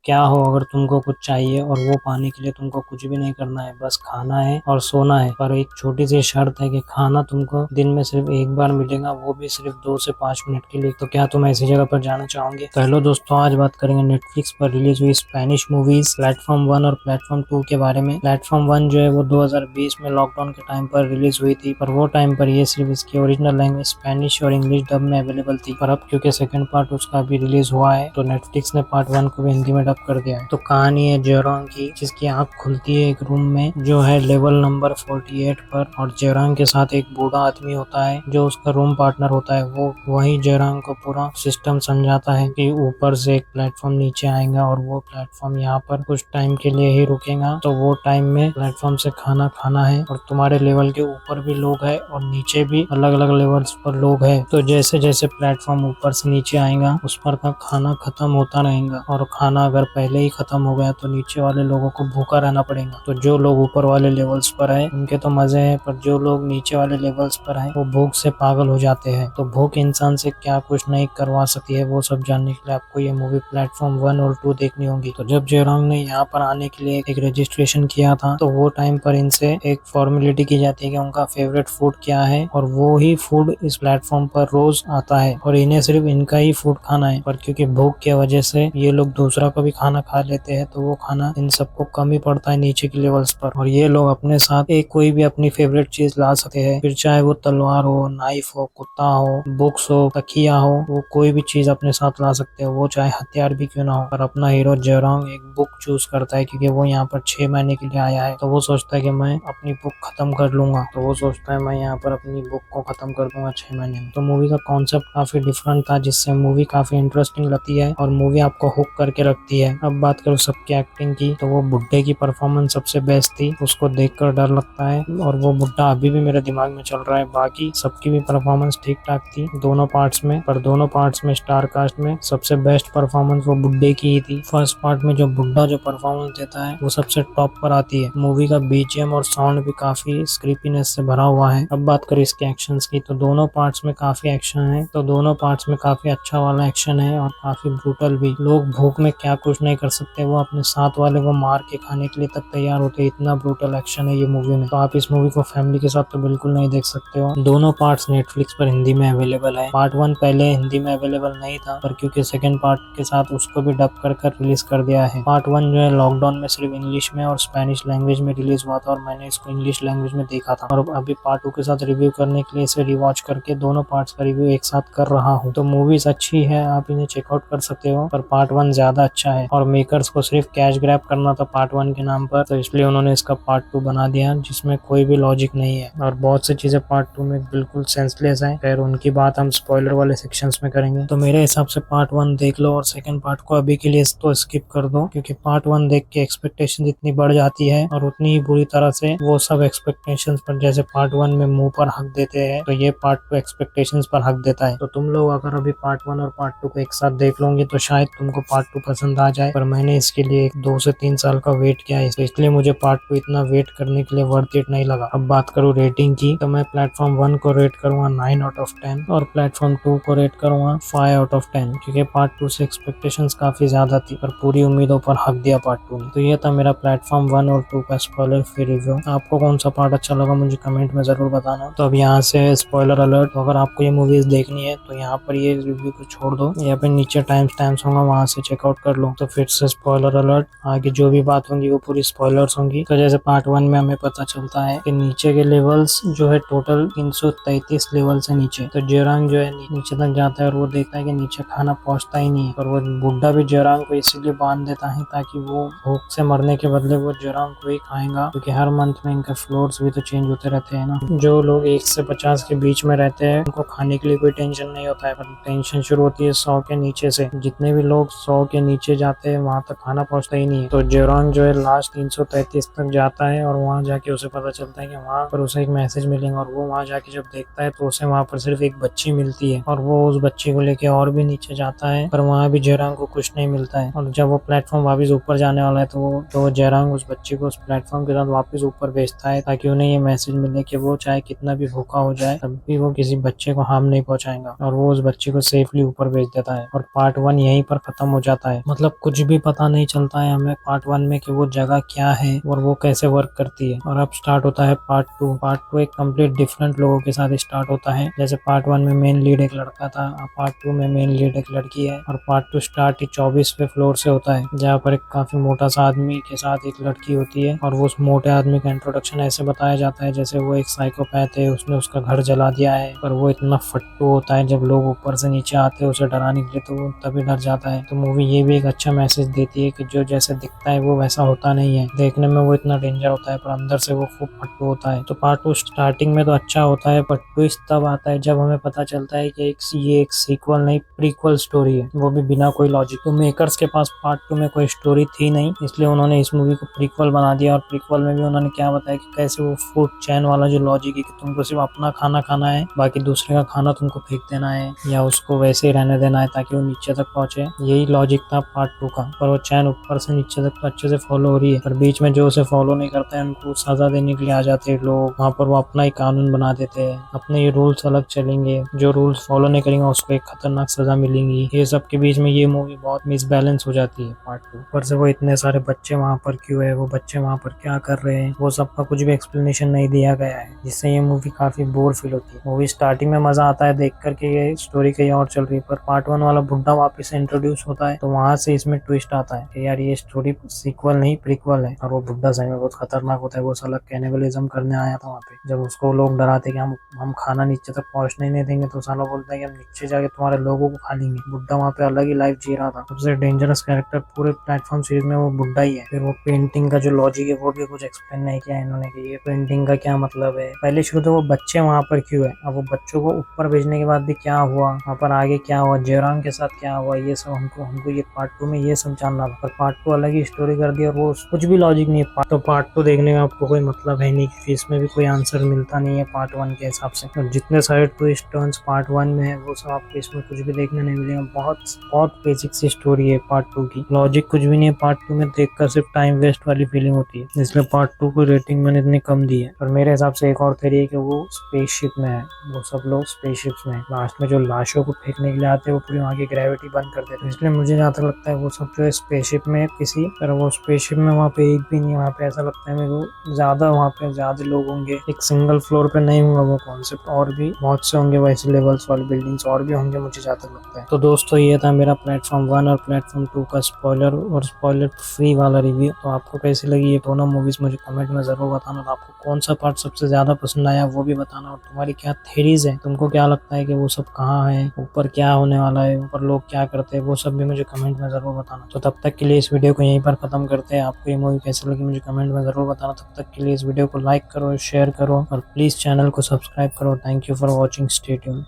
क्या हो, अगर तुमको कुछ चाहिए और वो पाने के लिए तुमको कुछ भी नहीं करना है, बस खाना है और सोना है। पर एक छोटी सी शर्त है कि खाना तुमको दिन में सिर्फ एक बार मिलेगा, वो भी सिर्फ 2 से 5 मिनट के लिए। तो क्या तुम ऐसी जगह पर जाना चाहोगे? तो हेलो दोस्तों, आज बात करेंगे नेटफ्लिक्स पर रिलीज हुई स्पेनिश मूवीज प्लेटफॉर्म 1 और प्लेटफॉर्म 2 के बारे में। प्लेटफॉर्म 1 जो है वो 2020 में लॉकडाउन के टाइम पर रिलीज हुई थी, पर वो टाइम पर ये सिर्फ इसकी ओरिजिनल लैंग्वेज स्पेनिश और इंग्लिश डब में अवेलेबल थी। पर अब क्योंकि सेकंड पार्ट उसका भी रिलीज हुआ है, तो नेटफ्लिक्स ने पार्ट 1 को भी हिंदी में डब कर दिया है। तो कहानी है जेरोंग की, जिसकी आंख खुलती है एक रूम में जो है लेवल नंबर 48 पर, और जेरोंग के साथ एक बूढ़ा आदमी होता है जो उसका रूम पार्टनर होता है। वो वही जेरोंग को पूरा सिस्टम समझाता है कि ऊपर से एक प्लेटफॉर्म नीचे आएगा और वो प्लेटफॉर्म यहाँ पर कुछ टाइम के लिए ही रुकेगा, तो वो टाइम में प्लेटफॉर्म से खाना खाना है। और तुम्हारे लेवल के ऊपर भी लोग हैं और नीचे भी अलग अलग लेवल्स पर लोग हैं। तो जैसे जैसे प्लेटफॉर्म ऊपर से नीचे आएगा उस पर का खाना खत्म होता रहेगा, और खाना अगर पहले ही खत्म हो गया तो नीचे वाले लोगों को भूखा रहना पड़ेगा। तो जो लोग ऊपर वाले लेवल्स पर है उनके तो मजे हैं, पर जो लोग नीचे वाले लेवल्स पर है वो भूख से पागल हो जाते हैं। तो भूख इंसान से क्या कुछ नहीं करवा सकती है, वो सब जानने के लिए आपको ये मूवी प्लेटफॉर्म 1 और 2 देखनी होगी। तो जब जेरोंग ने यहाँ पर आने के लिए एक रजिस्ट्रेशन किया था, तो वो टाइम पर इनसे एक फॉर्मेलिटी की जाती है कि उनका फेवरेट फूड क्या है, और वो ही फूड इस प्लेटफॉर्म पर रोज आता है और इन्हें सिर्फ इनका ही फूड खाना है। पर क्योंकि भूख की वजह से ये लोग दूसरा को भी खाना खा लेते हैं, तो वो खाना इन सबको कम ही पड़ता है नीचे के लेवल्स पर। और ये लोग अपने साथ एक कोई भी अपनी फेवरेट चीज ला सकते हैं, फिर चाहे वो तलवार हो, नाइफ हो, कुत्ता हो, बुक्स हो, तकिया हो, वो कोई भी चीज अपने साथ ला सकते हैं, वो चाहे हथियार भी क्यों ना हो। पर अपना हीरो जेरोंग एक बुक चूज करता है, क्योंकि वो यहाँ पर 6 महीने के लिए आया है। तो वो सोचता है कि मैं अपनी बुक खत्म कर लूंगा, तो वो सोचता है मैं यहाँ पर अपनी बुक को खत्म कर दूंगा 6 महीने में। तो मूवी का कॉन्सेप्ट काफी डिफरेंट था, जिससे मूवी काफी इंटरेस्टिंग लगती है और मूवी आपको हुक करके रखती है। अब बात करूँ सबकी एक्टिंग की, तो वो बुड्ढे की परफॉर्मेंस सबसे बेस्ट थी, उसको देखकर डर लगता है, और वो बुड्ढा अभी भी मेरे दिमाग में चल रहा है। बाकी सबकी भी परफॉर्मेंस ठीक ठाक थी दोनों पार्ट्स में, पर दोनों पार्ट्स में स्टार कास्ट में सबसे बेस्ट परफॉर्मेंस वो बुड्ढे की ही थी। फर्स्ट पार्ट में जो बुड्ढा जो परफॉर्मेंस देता है वो सबसे टॉप पर आती है। मूवी का बीजीएम और साउंड भी काफी स्क्रीपीनेस से भरा हुआ है। अब बात करें इसके एक्शंस की, तो दोनों पार्ट्स में काफी एक्शन है, तो दोनों पार्ट्स में काफी अच्छा वाला एक्शन है और काफी ब्रूटल भी। लोग भूख में क्या कुछ नहीं कर सकते, वो अपने साथ वाले को मार के खाने के लिए तक तैयार होते, इतना ब्रूटल एक्शन है ये मूवी में। तो आप इस मूवी को फैमिली के साथ तो बिल्कुल नहीं देख सकते हो। दोनों पार्ट्स नेटफ्लिक्स पर हिंदी में अवेलेबल है। पार्ट 1 पहले हिंदी में अवेलेबल नहीं था, पर क्योंकि सेकंड पार्ट के साथ उसको भी डब कर रिलीज कर दिया है। पार्ट 1 जो है लॉकडाउन में सिर्फ इंग्लिश में और स्पेनिश लैंग्वेज में रिलीज हुआ था, और मैंने इसको इंग्लिश लैंग्वेज में देखा था। और अभी पार्ट 2 के साथ रिव्यू करने के लिए इसे रिवॉच करके दोनों पार्ट्स का रिव्यू एक साथ कर रहा हूँ। तो मूवीज अच्छी है, आप इन्हें चेकआउट कर सकते हो, पर पार्ट 1 ज्यादा अच्छा है। और मेकर्स को सिर्फ कैश ग्रैब करना था पार्ट 1 के नाम पर, तो इसलिए उन्होंने इसका पार्ट 2 बना दिया, जिसमें कोई भी लॉजिक नहीं है, और बहुत सी चीजें पार्ट 2 में बिल्कुल सेंसलेस है। खैर उनकी बात हम स्पॉइलर वाले सेक्शंस में करेंगे। तो मेरे हिसाब से पार्ट 1 देख लो और सेकंड पार्ट को अभी के लिए तो स्किप कर दो, क्योंकि पार्ट 1 देख के एक्सपेक्टेशन इतनी बढ़ जाती है और उतनी ही बुरी तरह से वो सब एक्सपेक्टेशंस पर, जैसे पार्ट 1 में मुंह पर हक देते हैं, तो ये पार्ट 2 एक्सपेक्टेशंस पर हक देता है। तो तुम लोग अगर अभी पार्ट 1 और पार्ट 2 को एक साथ देख लोगे तो शायद तुमको पार्ट 2 पसंद आ जाए, पर मैंने इसके लिए 2 से 3 साल का वेट किया है, तो इसलिए मुझे पार्ट 2 इतना वेट करने के लिए वर्थ इट नहीं लगा। अब बात करूँ रेटिंग की, तो मैं प्लेटफॉर्म 1 को रेट करूंगा 9 आउट ऑफ 10 और प्लेटफॉर्म 2 को रेट करूंगा 5 आउट ऑफ 10, क्योंकि पार्ट 2 से एक्सपेक्टेशंस काफी ज्यादा थी, पर पूरी उम्मीदों पर हक दिया पार्ट 2 ने। तो ये था मेरा प्लेटफॉर्म 1 और 2 का स्पॉइलर फ्री रिव्यू। आपको कौन सा पार्ट अच्छा लगा मुझे कमेंट में जरूर बताना। तो अब यहाँ से स्पॉइलर अलर्ट, अगर आपको ये मूवीज देखनी है तो यहाँ पर ये रिव्यू को छोड़ दो, यहाँ पे नीचे टाइम स्टैम्प्स होगा, वहां से चेकआउट कर लो। तो फिर से स्पॉइलर अलर्ट, आगे जो भी बात होंगी वो पूरी स्पॉइलर्स होंगी। तो जैसे पार्ट 1 में हमें पता चलता है कि नीचे के लेवल्स जो है टोटल 333 लेवल से नीचे, तो जेरोंग जो है नीचे तक जाता है और वो देखता है कि नीचे खाना पहुंचता ही नहीं है, और वो बुड्ढा भी जेरोंग को इसीलिए बांध देता है ताकि वो भूख से मरने के बदले वो जेरोंग को ही खाएगा, क्योंकि हर मंथ में इनके फ्लोर्स भी तो चेंज होते रहते हैं ना। जो लोग 1 से 50 के बीच में रहते हैं उनको खाने के लिए कोई टेंशन नहीं होता है, पर टेंशन शुरू होती है 100 के नीचे से। जितने भी लोग 100 के नीचे जाते हैं वहां तक खाना पहुंचता ही नहीं है। तो जेरोंग जो है लास्ट 333 तक जाता है, और वहां जाके उसे पता चलता है कि वहां पर उसे एक मैसेज मिलेगा, और वो वहां जाके जब देखता है तो उसे वहां पर सिर्फ एक बच्ची मिलती है, और वो उस बच्ची को लेके और भी नीचे जाता है, पर वहां भी जेरोंग को कुछ नहीं मिलता है। और जब वो प्लेटफॉर्म वापस ऊपर जाने वाला है तो जेरोंग उस बच्ची को उस प्लेटफॉर्म के साथ वापस ऊपर भेजता है, ताकि उन्हें ये मैसेज मिले कि वो चाहे कितना भी भूखा हो जाए तब भी वो किसी बच्चे को हार्म नहीं पहुंचाएगा, और वो उस बच्ची को सेफली ऊपर भेज देता है। और पार्ट 1 यहीं पर खत्म हो जाता है। मतलब सब कुछ भी पता नहीं चलता है हमें पार्ट 1 में कि वो जगह क्या है और वो कैसे वर्क करती है। और अब स्टार्ट होता है पार्ट 2। पार्ट 2 एक कंप्लीट डिफरेंट लोगों के साथ स्टार्ट होता है। जैसे पार्ट 1 में मेन लीड एक लड़का था, अब पार्ट 2 में मेन लीड एक लड़की है। और पार्ट 2 स्टार्ट ही 24वें फ्लोर से होता है, जहाँ पर एक काफी मोटा सा आदमी के साथ एक लड़की होती है। और वो उस मोटे आदमी का इंट्रोडक्शन ऐसे बताया जाता है जैसे वो एक साइकोपैथ है, उसने उसका घर जला दिया है। पर वो इतना फट्टू होता है, जब लोग ऊपर से नीचे आते हैं उसे डराने के लिए तो वो तभी डर जाता है। तो मूवी ये भी एक अच्छा मैसेज देती है कि जो जैसे दिखता है वो वैसा होता नहीं है। देखने में वो इतना डेंजर होता है पर अंदर से वो खूब फट्टू होता है। तो पार्ट 2 स्टार्टिंग में तो अच्छा होता है, पर ट्विस्ट तब आता है जब हमें पता चलता है कि ये एक सीक्वल नहीं प्रीक्वल स्टोरी है, वो भी बिना कोई लॉजिक। तो मेकर्स के पास पार्ट 2 में कोई स्टोरी थी नहीं, इसलिए उन्होंने इस मूवी को प्रीक्वल बना दिया। और प्रीक्वल में भी उन्होंने क्या बताया कि कैसे वो फूड चैन वाला जो लॉजिक है कि तुमको सिर्फ अपना खाना खाना है, बाकी दूसरे का खाना तुमको फेंक देना है या उसको वैसे ही रहने देना है ताकि वो नीचे तक पहुंचे, यही लॉजिक था पार्ट 2 का। पर वो चैन ऊपर से नीचे तक अच्छे से फॉलो हो रही है, पर बीच में जो उसे फॉलो नहीं करता है उनको सजा देने के लिए आ जाते हैं लोग। वहाँ पर वो अपना ही कानून बना देते हैं, अपने ही रूल्स अलग चलेंगे, जो रूल्स फॉलो नहीं करेंगे उसको एक खतरनाक सजा मिलेंगी। ये सब के बीच में ये मूवी बहुत मिसबैलेंस हो जाती है पार्ट 2। ऊपर से वो इतने सारे बच्चे वहाँ पर क्यों है, वो बच्चे वहाँ पर क्या कर रहे हैं, वो सबका कुछ भी एक्सप्लेनेशन नहीं दिया गया है, जिससे ये मूवी काफी बोर फील होती है। मूवी स्टार्टिंग में मजा आता है देख करके ये स्टोरी कहीं और चल रही है, पर पार्ट 1 वाला बुड्ढा वापस से इंट्रोड्यूस होता है तो वहां से इसमें ट्विस्ट आता है कि यार ये स्टोरी सीक्वल नहीं प्रीक्वल है। और वो बुड्ढा सही में बहुत खतरनाक होता है, वो साला कैनिबलिज्म करने आया था वहाँ पे। जब उसको लोग डराते कि हम खाना नीचे तक पहुंचने नहीं देंगे तो साला बोलता है कि हम नीचे जाके तुम्हारे लोगों को खा लेंगे। बुड्ढा वहाँ पे अलग ही लाइफ जी रहा था। सबसे डेंजरस कैरेक्टर पूरे प्लेटफॉर्म सीरीज में वो बुड्ढा ही है। फिर वो पेंटिंग का जो लॉजिक है वो भी कुछ एक्सप्लेन नहीं किया इन्होंने कि ये पेंटिंग का क्या मतलब है। पहले शुरू तो वो बच्चे वहाँ पर क्यों है, अब वो बच्चों को ऊपर भेजने के बाद भी क्या हुआ, वहाँ पर आगे क्या हुआ, जयराम के साथ क्या हुआ, ये सब हमको ये पार्ट 2 में ये सब जानना था। पर पार्ट 2 अलग ही स्टोरी कर दी और वो कुछ भी लॉजिक नहीं है। तो पार्ट 2 देखने में आपको कोई मतलब है नहीं, क्योंकि इसमें भी कोई आंसर मिलता नहीं है पार्ट 1 के हिसाब से। और जितने सारे ट्विस्ट टर्न्स पार्ट 1 में है वो सब आपको इसमें कुछ भी देखने नहीं मिलेगा। बहुत बहुत बेसिक सी स्टोरी है पार्ट 2 की, लॉजिक कुछ भी नहीं है। पार्ट 2 में देखकर सिर्फ टाइम वेस्ट वाली फीलिंग होती है, इसलिए पार्ट 2 को रेटिंग मैंने इतनी कम दी है। और मेरे हिसाब से एक और थ्योरी है कि वो स्पेसशिप में है, वो सब लोग स्पेसशिप्स में लास्ट में जो लाशों को फेंकने के लिए आते हैं वो पूरी वहाँ की ग्रेविटी बंद कर देते हैं। इसलिए मुझे जहाँ तक लगता है वो सब जो है स्पेसशिप में किसी पर वो स्पेसशिप में वहाँ पे एक भी नहीं है। वहाँ पे ऐसा लगता है मेरे को ज्यादा वहाँ पे ज्यादा लोग होंगे, एक सिंगल फ्लोर पे नहीं होगा वो कॉन्सेप्ट, और भी बहुत से होंगे वैसे लेवल्स वाली बिल्डिंग्स और भी होंगे मुझे जहाँ तक लगता है। तो दोस्तों ये था मेरा प्लेटफॉर्म 1 और प्लेटफॉर्म 2 का स्पॉइलर और स्पॉइलर फ्री वाला रिव्यू। तो आपको कैसी लगी ये दोनों मूवीज मुझे कमेंट में जरूर बताना। तो आपको कौन सा पार्ट सबसे ज्यादा पसंद आया वो भी बताना, और तुम्हारी क्या थेरीज है, तुमको क्या लगता है कि वो सब कहाँ है, ऊपर क्या होने वाला है, ऊपर लोग क्या करते हैं, वो सब भी मुझे कमेंट में जरूर बताना। तो तब तक के लिए इस वीडियो को यहीं पर खत्म करते हैं। आपको ये मूवी कैसी लगी मुझे कमेंट में जरूर बताना। तब तक के लिए इस वीडियो को लाइक करो, शेयर करो और प्लीज चैनल को सब्सक्राइब करो। Thank you for watching, stay tuned.